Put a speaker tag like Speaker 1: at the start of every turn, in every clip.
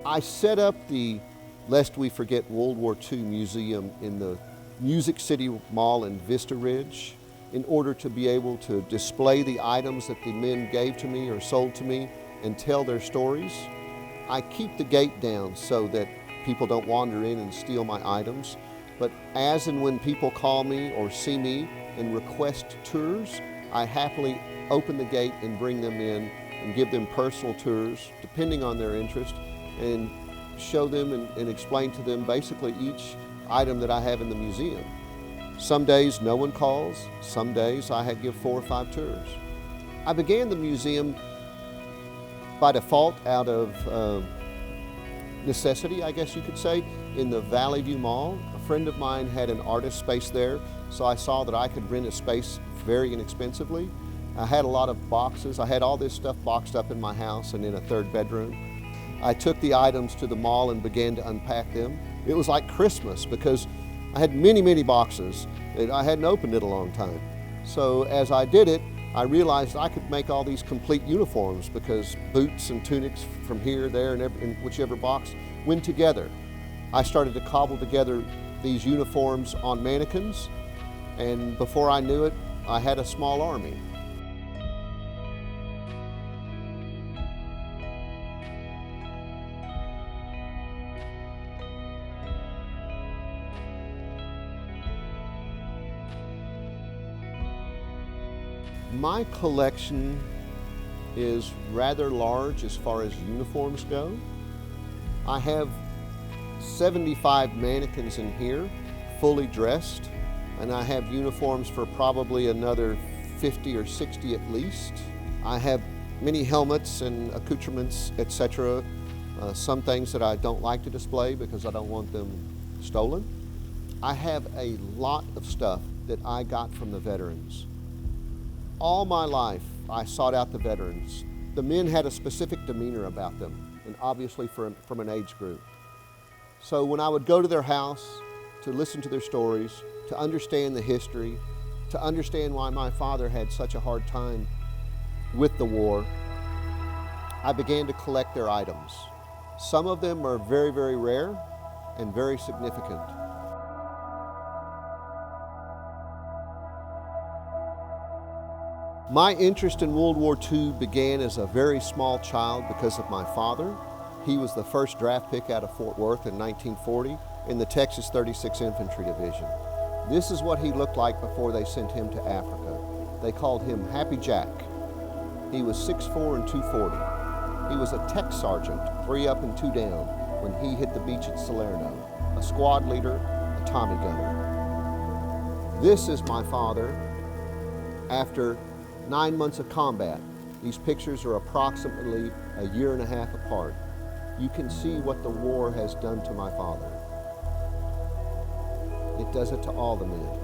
Speaker 1: I set up the Lest We Forget World War II Museum in the Music City Mall in Vista Ridge in order to be able to display the items that the men gave to me or sold to me and tell their stories. I keep the gate down so that people don't wander in and steal my items, but as and when people call me or see me and request tours, I happily open the gate and bring them in and give them personal tours, depending on their interest, and show them and explain to them basically each item that I have in the museum. Some days no one calls, some days I give 4 or 5 tours. I began the museum by default out of necessity, I guess you could say, in the Valley View Mall. A friend of mine had an artist space there, so I saw that I could rent a space very inexpensively. I had a lot of boxes. I had all this stuff boxed up in my house and in a 3rd bedroom. I took the items to the mall and began to unpack them. It was like Christmas because I had many, many boxes and I hadn't opened in a long time. So as I did it, I realized I could make all these complete uniforms because boots and tunics from here, there, and in whichever box went together. I started to cobble together these uniforms on mannequins, and before I knew it, I had a small army. My collection is rather large as far as uniforms go. I have 75 mannequins in here, fully dressed, and I have uniforms for probably another 50 or 60 at least. I have many helmets and accoutrements, etc. Some things that I don't like to display because I don't want them stolen. I have a lot of stuff that I got from the veterans. All my life, I sought out the veterans. The men had a specific demeanor about them, and obviously from an age group. So when I would go to their house to listen to their stories, to understand the history, to understand why my father had such a hard time with the war, I began to collect their items. Some of them are very, very rare and very significant. My interest in World War II began as a very small child because of my father. He was the first draft pick out of Fort Worth in 1940 in the Texas 36th Infantry Division. This is what he looked like before they sent him to Africa. They called him Happy Jack. He was 6'4" and 240. He was a tech sergeant, 3 up and 2 down, when he hit the beach at Salerno, a squad leader, a Tommy gunner. This is my father after 9 months of combat. These pictures are approximately a year and a half apart. You can see what the war has done to my father. It does it to all the men.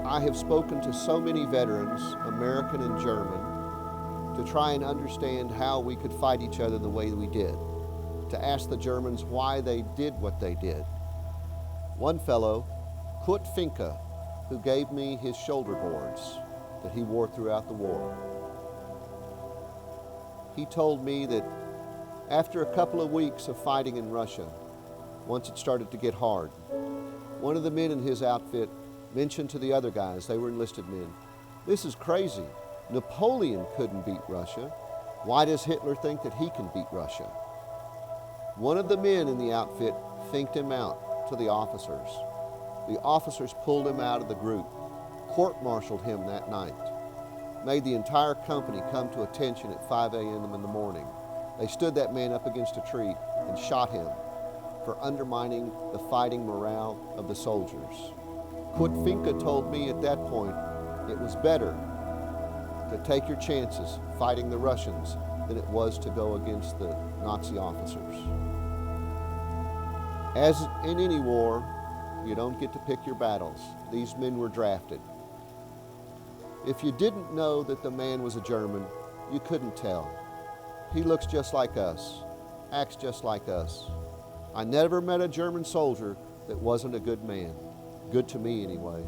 Speaker 1: I have spoken to so many veterans, American and German, to try and understand how we could fight each other the way we did, to ask the Germans why they did what they did. One fellow, Kurt Finke, who gave me his shoulder boards that he wore throughout the war. He told me that after a couple of weeks of fighting in Russia, once it started to get hard, one of the men in his outfit mentioned to the other guys, they were enlisted men, "This is crazy. Napoleon couldn't beat Russia. Why does Hitler think that he can beat Russia?" One of the men in the outfit thinked him out to the officers. The officers pulled him out of the group, court-martialed him that night, made the entire company come to attention at 5 a.m. in the morning. They stood that man up against a tree and shot him for undermining the fighting morale of the soldiers. Kurt Finke told me at that point it was better to take your chances fighting the Russians than it was to go against the Nazi officers. As in any war, you don't get to pick your battles. These men were drafted. If you didn't know that the man was a German, you couldn't tell. He looks just like us, acts just like us. I never met a German soldier that wasn't a good man. Good to me, anyway.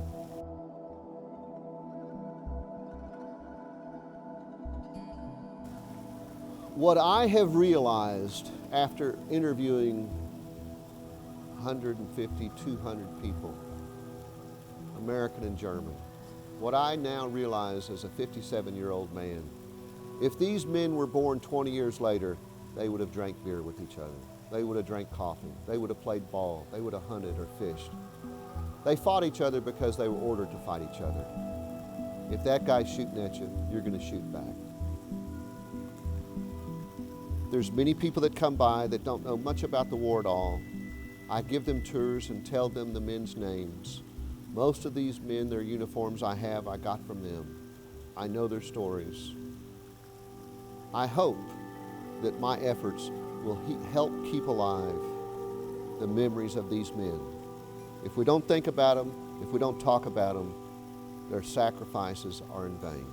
Speaker 1: What I have realized after interviewing 150, 200 people, American and German, what I now realize as a 57-year-old man, if these men were born 20 years later, they would have drank beer with each other. They would have drank coffee. They would have played ball. They would have hunted or fished. They fought each other because they were ordered to fight each other. If that guy's shooting at you, you're going to shoot back. There's many people that come by that don't know much about the war at all. I give them tours and tell them the men's names. Most of these men, their uniforms I got from them. I know their stories. I hope that my efforts will help keep alive the memories of these men. If we don't think about them, if we don't talk about them, their sacrifices are in vain.